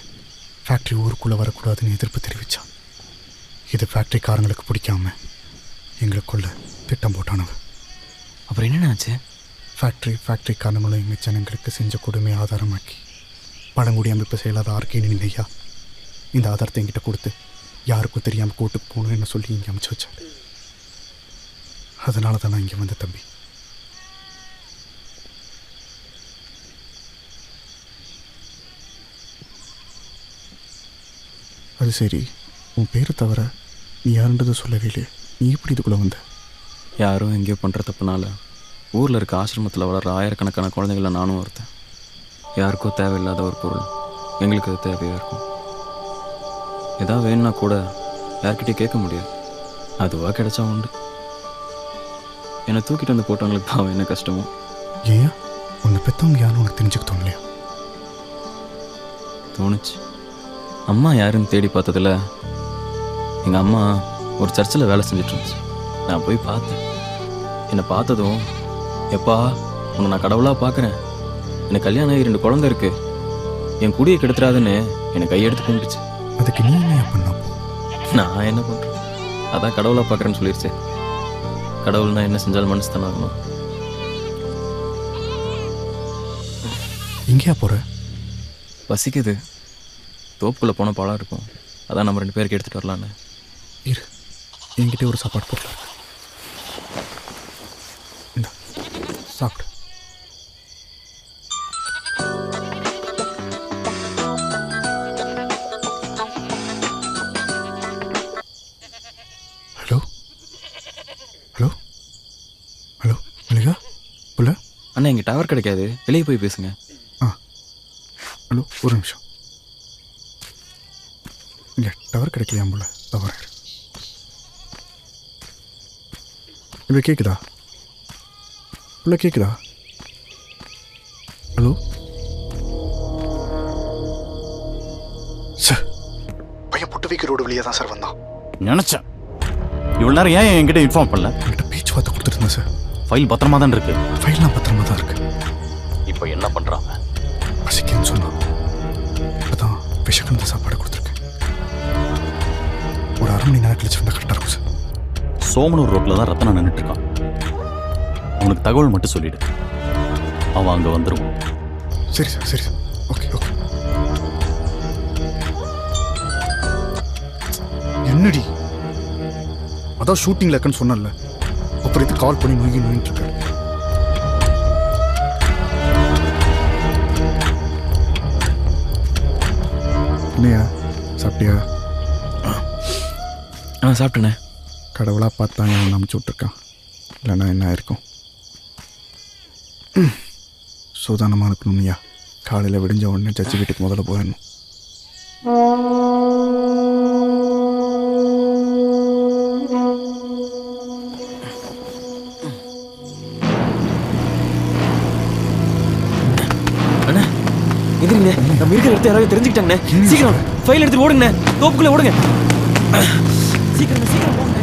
ஃபேக்ட்ரி ஊருக்குள்ளே வரக்கூடாதுன்னு எதிர்ப்பு தெரிவித்தான். இது ஃபேக்ட்ரிக்காரங்களுக்கு பிடிக்காம எங்களுக்குள்ள திட்டம் போட்டானவ. அப்புறம் என்னென்ன ஆச்சு? ஃபேக்ட்ரிக்காரங்களும் எங்கள் ஜனங்களுக்கு செஞ்ச கொடுமையை ஆதாரமாக்கி பழங்குடி அமைப்பு செயலாத ஆர்கேனி ஐயா இந்த ஆதாரத்தை என்கிட்ட கொடுத்து யாருக்கும் தெரியாமல் கூட்டுக்கு போகணும்னு சொல்லி இங்கே அமுச்சு வச்சார். அதனால தான் நான் இங்கே வந்த தம்பி. அது சரி, உன் பேரை தவிர நீ யாருன்றதை சொல்லவே இல்லையே. நீ எப்படி இதுக்குள்ளே வந்த? யாரும் எங்கேயோ பண்ணுற தப்புனால ஊரில் இருக்க ஆசிரமத்தில் வளர்கிற ஆயிரக்கணக்கான குழந்தைங்கள நானும் ஒருத்தன். யாருக்கோ தேவையில்லாத ஒரு பொருள் எங்களுக்கு அது தேவையாக இருக்கும். எதாவது வேணும்னா கூட யார்கிட்டையும் கேட்க முடியாது. அதுவாக கிடைச்சா உண்டு. என்னை தூக்கிட்டு வந்து போட்டவங்களுக்கு பாவம் என்ன கஷ்டமோ. ஏன் உன்னை பெற்றவங்க யாரும் உனக்கு தெரிஞ்சுக்க தோணலையா? தோணுச்சு. அம்மா யாருன்னு தேடி பார்த்ததில் எங்கள் அம்மா ஒரு சர்ச்சில் வேலை செஞ்சுட்டு இருந்துச்சு. நான் போய் பார்த்தேன். என்னை பார்த்ததும், எப்பா உன்னை நான் கடவுளாக பார்க்குறேன், எனக்கு கல்யாணம் ஆகி 2 குழந்தை இருக்கு, என் குடியை கெடுத்துறாதுன்னு என்னை கையெடுத்து கும்பிடுச்சு. அதுக்கு நீ என்ன பண்ண? நான் என்ன பண்ணுறேன்? அதான் கடவுளாக பார்க்குறேன்னு சொல்லிடுச்சு. கடவுள்னா என்ன செஞ்சாலும் மனசு தானே ஆகணும். எங்கேயா போகிற? பசிக்குது. தோப்புக்குள்ளே போன பாலாக இருக்கும். அதான் நம்ம 2 பேருக்கு எடுத்துகிட்டு வரலான்னு. இரு, என்கிட்ட ஒரு சாப்பாடு போட்டு இந்த சாப்பிடு. ஹலோ ஹலோ ஹலோ மல்லிகா புள்ள. அண்ணா இங்கே டவர் கிடைக்காது, வெளியே போய் பேசுங்க. ஹலோ, ஒரு நிமிஷம். இங்கே டவர் கிடைக்கலையா போல? டவர் இப்போ கேட்குதா? இல்லை கேட்குதா? ஹலோ சார், பையன் புட்டு வைக்க ரோடு வழியாக தான் சார் வந்தான். நினச்சேன். இவ்வளோ நேரம் ஏன் என்கிட்ட இன்ஃபார்ம் பண்ணல? என்கிட்ட பேச்சுவார்த்தை கொடுத்துருந்தேன் சார். ஃபைல் பத்திரமா தான் இருக்கு. ஃபைல்லாம் பத்திரமா தான் இருக்கு. இப்போ என்ன பண்ணுறாங்க? பசிக்குன்னு சொன்னான். அதான் விஷக்கந்த சாப்பாடு கொடுத்துருக்கேன். ஒரு 1/2 மணி நேரம் கழிச்சு வந்தால் கரெக்டாக இருக்கும் சார். சோமனூர் ரோட்டில் தான் ரத்தனா நின்றுட்டு இருக்கான். அவனுக்கு தகவல் மட்டும் சொல்லிடு, அவன் அங்கே வந்துடுவான். சரி சார், சரி சார். Okay okay. என்னடி அதான் ஷூட்டிங்கில் இருக்குன்னு சொன்னல, அப்புறம் இது கால் பண்ணி நோயின்னு இருக்காரு. என்னையா சாப்பிட்டியா? சாப்பிட்டேண்ணே. கடவுளாக பார்த்தாங்க அவன் அமுச்சு விட்ருக்கான், இல்லைன்னா என்ன ஆயிருக்கும். சூதானமாக இருக்கணும்யா. காலையில் விடிஞ்ச உடனே ஜட்ஜி வீட்டுக்கு முதல்ல போயிடணும். அண்ணா எதிரிங்க, நம்ம இருக்கிற இடத்த யாராவது தெரிஞ்சுக்கிட்டாங்கண்ணே. சீக்கிரம் ஃபைல் எடுத்துட்டு ஓடுங்கண்ணே. தோப்புக்குள்ளே ஓடுங்க. சீக்கிரம் சீக்கிரம் போங்க.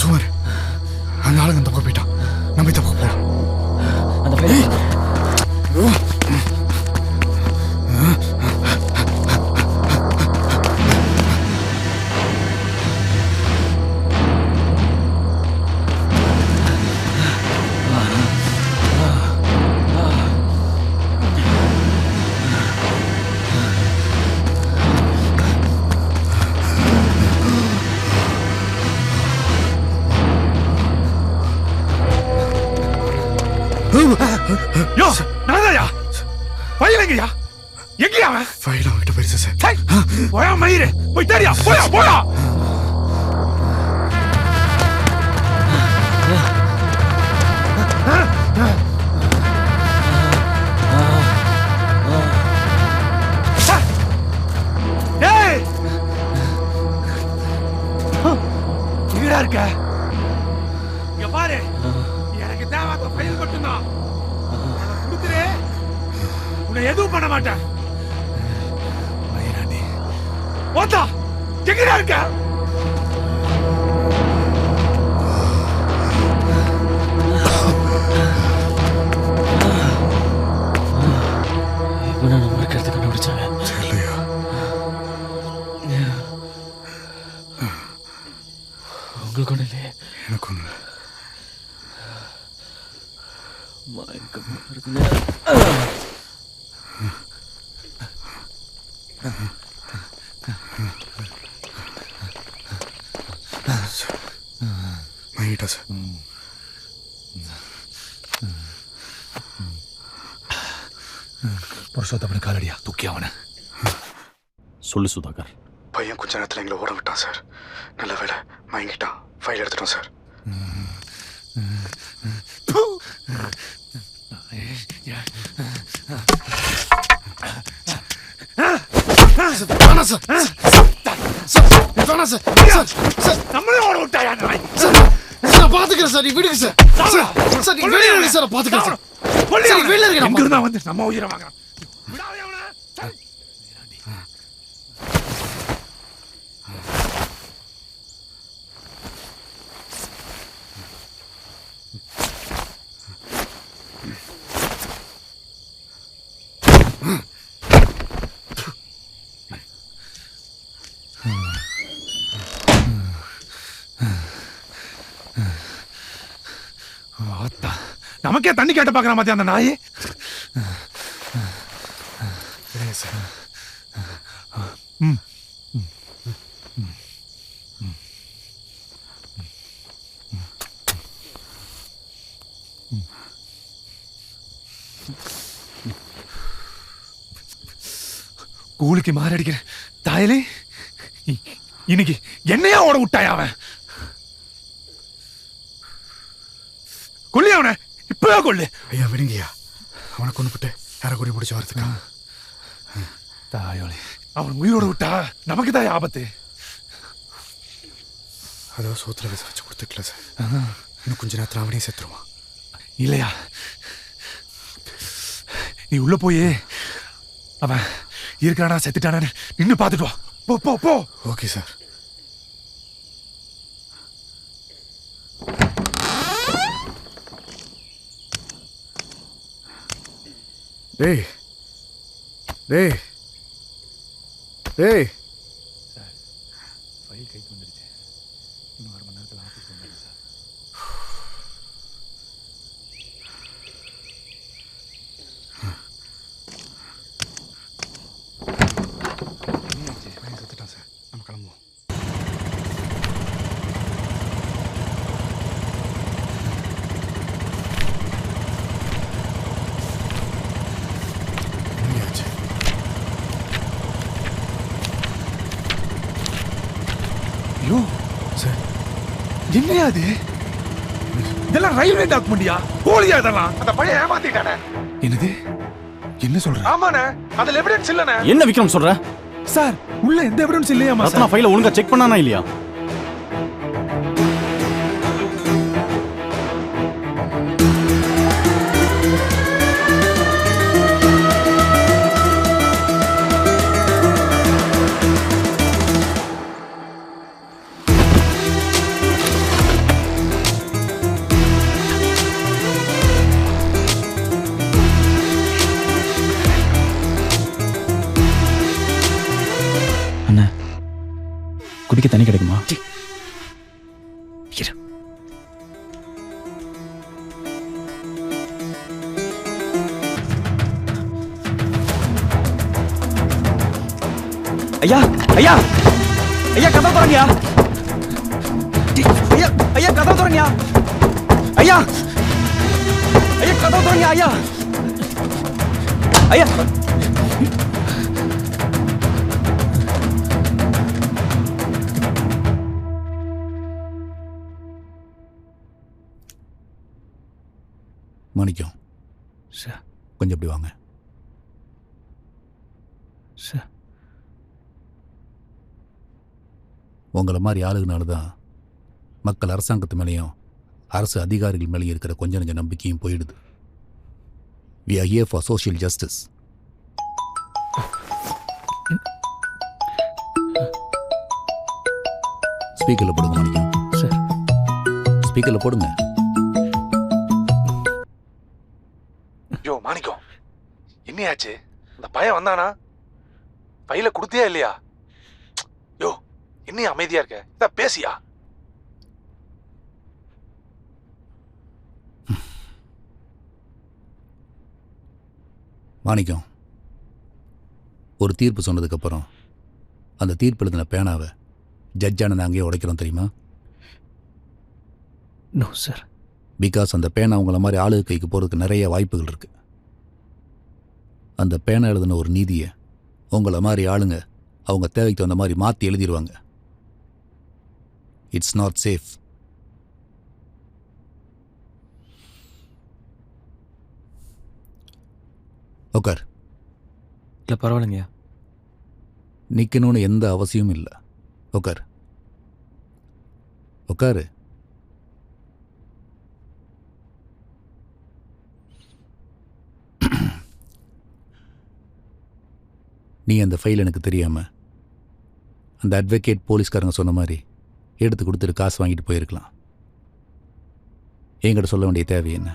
சுமார் அந்த ஆளுங்க தப்ப போயிட்டான். நம்ம தப்ப போலாம். யோ நாதாயா ஃபைல் எங்கயா? எங்கயா அவன்? ஃபைல் அவன்கிட்ட போயிருச்சு சார். போயா மயிரு, போய் தேடியா, போயா போயா. ஏய் எங்கடா இருக்க? இங்க பாரு, எனக்கு தேவை ஃபைல் மட்டும்தான். கொடுத்துரு, உன்னை எதுவும் பண்ண மாட்டேன். ஓத்தா எங்கடா இருக்க? நம்ம இருக்கிறது கண்டுபிடிச்சாங்க. உங்களுக்கு ஒண்ணு இல்லையே? எனக்கு ஒண்ணு இல்லை. மயக்கமா இருக்குங்க. மயங்கிட்டா சார். புருஷோத்தமனு காலடியா தூக்கி அவனை. சொல்லு சுதாகர். பையன் கொஞ்ச நேரத்தில் எங்களை ஓட விட்டான் சார். நல்ல வேலை மயங்கிட்டான். ஃபைல் எடுத்துட்டோம் சார். நம்மளே ஓட விட்டாயா? பாத்துக்கிறேன் சார். விடுங்க சார். சார் நீங்க வெளியே இருங்க சார். பாத்துக்கிறேன் சார். வெளியே இருங்க. எங்க இருந்தா வந்து நம்ம உயிரை வாங்குறான். நமக்கே தண்ணி கேட்ட பாக்குற மாதிரி அந்த நாய். கூலிக்கு மாறடிக்கிற தாயலே, இன்னைக்கு என்னையா ஓட விட்டாயா அவன்? கொல்லி அவனை, இப்பவே கொல்லு. ஐயா விடுங்கய்யா. அவனை கொண்டு போட்டு யாரை கூடி பிடிச்சி வரதுக்கா? தாயோலே, அவன் உயிரோட விட்டா நமக்கு தான் ஆபத்து. அதாவது சோத்துல விசாரிச்சு கொடுத்துக்கல சார். இன்னும் கொஞ்ச நேரத்தில் அவனையும் செத்துருவான். இல்லையா, நீ உள்ள போய் அவன் இருக்கிறானா செத்துட்டானு நின்னு பார்த்துட்டு வா. போ போ போ. Okay sir. டேய் டேய் டேய். ஃபைல் கைக்கு வந்துருச்சு. இன்னும் 1/2 மணி நேரத்தில் ஆஃபீஸ் வந்துடுறேன் சார். செத்துட்டான் சார். நம்ம கிளம்புவோம். ஐயோ சார், என்னையா அது? இதெல்லாம் ரயில்வே டாக்குமெண்டியா? போலியா இதெல்லாம்? அந்த பையன் ஏமாத்திட்டானே. என்னது? என்ன சொல்ற? ஆமாண்ணே, அதுல எவிடன்ஸ் இல்லண்ணே. என்ன விக்ரம் சொல்ற? சார் உள்ள எந்த எவிடன்ஸ் இல்லையாமா சார்? ரத்னா ஃபைலை ஒழுங்கா செக் பண்ணானா இல்லையா? குடிக்க தண்ணி கிடைக்குமா? இரு. ஐயா ஐயா ஐயா கதவு திறங்கயா. ஐயா ஐயா கதவு திறங்கயா. ஐயா ஐயா கதவு திறங்க ஐயா. ஐயா மாணிக்கம் சார் கொஞ்சம் இப்படி வாங்க. சார் உங்களை மாதிரி ஆளுங்கனால தான் மக்கள் அரசாங்கத்து மேலேயும் அரசு அதிகாரிகள் மேலேயும் இருக்கிற கொஞ்ச நெஞ்ச நம்பிக்கையும் போயிடுது. We are here for social justice. ஸ்பீக்கரில் போடுங்க மாணிக்கம். சார் ஸ்பீக்கரில் போடுங்க. யோ மாணிக்கம், என்னையாச்சு? அந்த பையன் வந்தானா? பையில கொடுத்தியா இல்லையா? யோ என்னையா அமைதியா இருக்க? இதான் பேசியா? மாணிக்கம், ஒரு தீர்ப்பு சொன்னதுக்கப்புறம் அந்த தீர்ப்பு எழுதின பேனாவை ஜட்ஜான அங்கேயே உடைக்கிறோம் தெரியுமா? No sir. பிகாஸ் அந்த பேனா உங்களை மாதிரி ஆளு கைக்கு போகிறதுக்கு நிறைய வாய்ப்புகள் இருக்கு. அந்த பேனா எழுதின ஒரு நீதியை உங்களை மாதிரி ஆளுங்க அவங்க தேவைக்கு தகுந்த மாதிரி மாற்றி எழுதிடுவாங்க. It's not safe. உட்கார். இல்லை பரவாயில்லைங்கய்யா. நிற்கணும்னு எந்த அவசியமும் இல்லை. உட்கார் உட்காரு. நீ அந்த ஃபைல் எனக்கு தெரியாமல் அந்த அட்வொகேட் போலீஸ்காரங்க சொன்ன மாதிரி எடுத்து கொடுத்துட்டு காசு வாங்கிட்டு போயிருக்கலாம். என்கிட்ட சொல்ல வேண்டிய தேவை என்ன?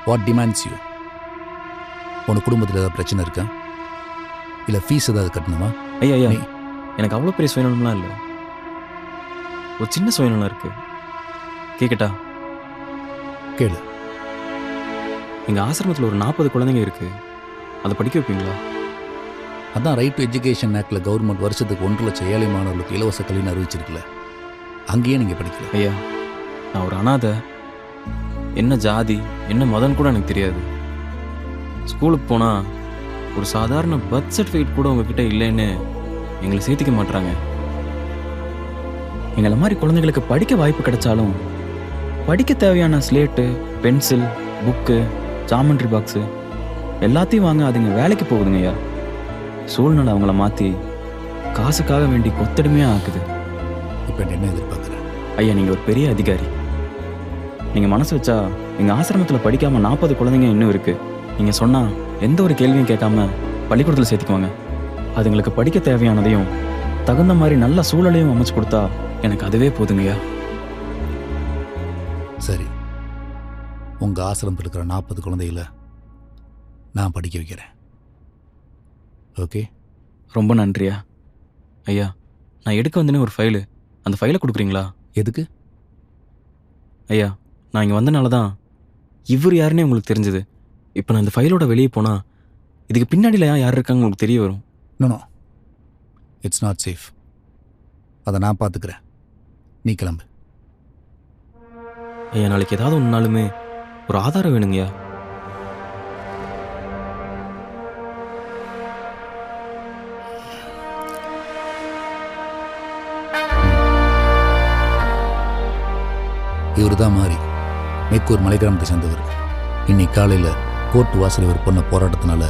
What demands you? உனக்கு குடும்பத்தில் ஏதாவது பிரச்சனை இருக்கா? இல்லை ஃபீஸ் ஏதாவது கட்டணுமா? ஐயா ஐயா எனக்கு அவ்வளோ பெரிய சுயநலம்லாம் இல்லை. ஒரு சின்ன சுயநலம் இருக்கு. கேட்கட்டா? கேளு. எங்கள் ஆசிரமத்தில் ஒரு 40 குழந்தைங்க இருக்கு. அதை படிக்க வைப்பீங்களா? அதான் ரைட் டு எஜுகேஷன் ஆக்டில் கவர்மெண்ட் வருஷத்துக்கு 1 லட்சம் ஏழை மாணவர்களுக்கு இலவச கல்வின்னு அறிவிச்சிருக்குல்ல. அங்கேயே நீங்கள் படிக்கல. ஐயா நான் ஒரு அனாதை. என்ன ஜாதி என்ன மதம் கூட எனக்கு தெரியாது. ஸ்கூலுக்கு போனால் ஒரு சாதாரண பர்த் சர்டிஃபிகேட் கூட உங்ககிட்ட இல்லைன்னு எங்களை சேர்த்திக்க மாட்டுறாங்க. எங்களை மாதிரி குழந்தைகளுக்கு படிக்க வாய்ப்பு கிடைச்சாலும் படிக்க தேவையான slate, pencil, book, geometry box எல்லாத்தையும் வாங்க அதுங்க வேலைக்கு போகுதுங்க ஐயா. சூழ்நிலை அவங்கள மாற்றி காசுக்காக வேண்டி கொத்தடிமையாக ஆக்குது. இப்போ என்ன எதிர்பார்க்குறேன்? ஐயா நீங்கள் ஒரு பெரிய அதிகாரி. நீங்கள் மனசு வச்சா எங்கள் ஆசிரமத்தில் படிக்காமல் 40 குழந்தைங்க இன்னும் இருக்குது. நீங்கள் சொன்னால் எந்த ஒரு கேள்வியும் கேட்காம பள்ளிக்கூடத்தில் சேர்த்துக்குவாங்க. அதுங்களுக்கு படிக்க தேவையானதையும் தகுந்த மாதிரி நல்ல சூழலையும் அமைச்சு கொடுத்தா எனக்கு அதுவே போதுங்கய்யா. சரி, உங்கள் ஆசிரமத்தில் இருக்கிற 40 குழந்தைகளை நான் படிக்க வைக்கிறேன். ஓகே? ரொம்ப நன்றியா. ஐயா நான் எடுக்க வந்தேனே ஒரு ஃபைலு. அந்த ஃபைலை கொடுக்குறீங்களா? எதுக்கு? ஐயா நான் இங்கே வந்தனால தான் இவர் யாருன்னே உங்களுக்கு தெரிஞ்சது. இப்போ நான் இந்த ஃபைலோட வெளியே போனால் இதுக்கு பின்னாடியில் யார் இருக்காங்க உங்களுக்கு தெரிய வரும். No, it's not safe. அதை நான் பார்த்துக்கிறேன். நீ கிளம்பு. ஐயா நாளைக்கு ஏதாவது ஒன்றாலுமே ஒரு ஆதாரம் வேணுங்கய்யா. இவர் தான் மாறி மேற்கூர் மலை கிராமத்தை சேர்ந்தவர். இன்னைக்கு காலையில் கோர்ட்டு வாசல் ஒரு பொண்ணை போராட்டத்தினால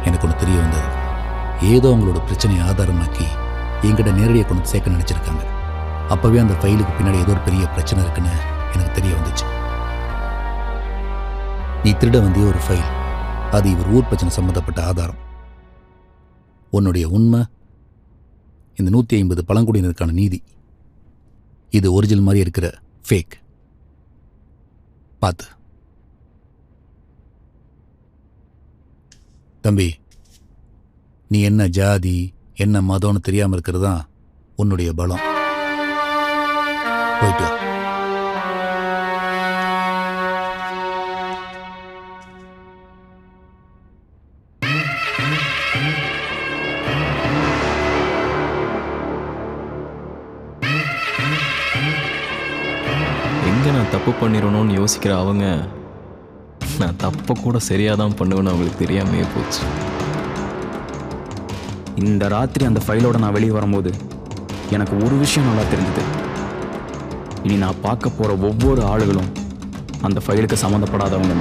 எனக்கு ஒன்று தெரிய வந்தது. ஏதோ அவங்களோட பிரச்சனையை ஆதாரமாக்கி என்கிட்ட நேரடியாக கொண்டு சேர்க்க நினச்சிருக்காங்க. அப்போவே அந்த ஃபைலுக்கு பின்னாடி ஏதோ ஒரு பெரிய பிரச்சனை இருக்குன்னு எனக்கு தெரிய வந்துச்சு. நீ திருட வந்திய ஒரு ஃபைல், அது இவர் ஊர் பிரச்சனை சம்மந்தப்பட்ட ஆதாரம். உன்னுடைய உண்மை இந்த 150 பழங்குடியினருக்கான நீதி. இது ஒரிஜினல் மாதிரி இருக்கிற ஃபேக். பார்த்து தம்பி, நீ என்ன ஜாதி என்ன மதம்னு தெரியாமல் இருக்கிறது தான் உன்னுடைய பலம். போயிட்டு வா. எங்கே நான் தப்பு பண்ணிடணும்னு யோசிக்கிற அவங்க நான் தப்பை கூட சரியாக தான் பண்ணுவேன்னு அவங்களுக்கு தெரியாமையே போச்சு. இந்த ராத்திரி அந்த ஃபைலோட நான் வெளியே வரும்போது எனக்கு ஒரு விஷயம் நல்லா தெரிஞ்சுது. இனி நான் பார்க்க போகிற ஒவ்வொரு ஆளுகளும் அந்த ஃபைலுக்கு சம்மந்தப்படாதவங்க.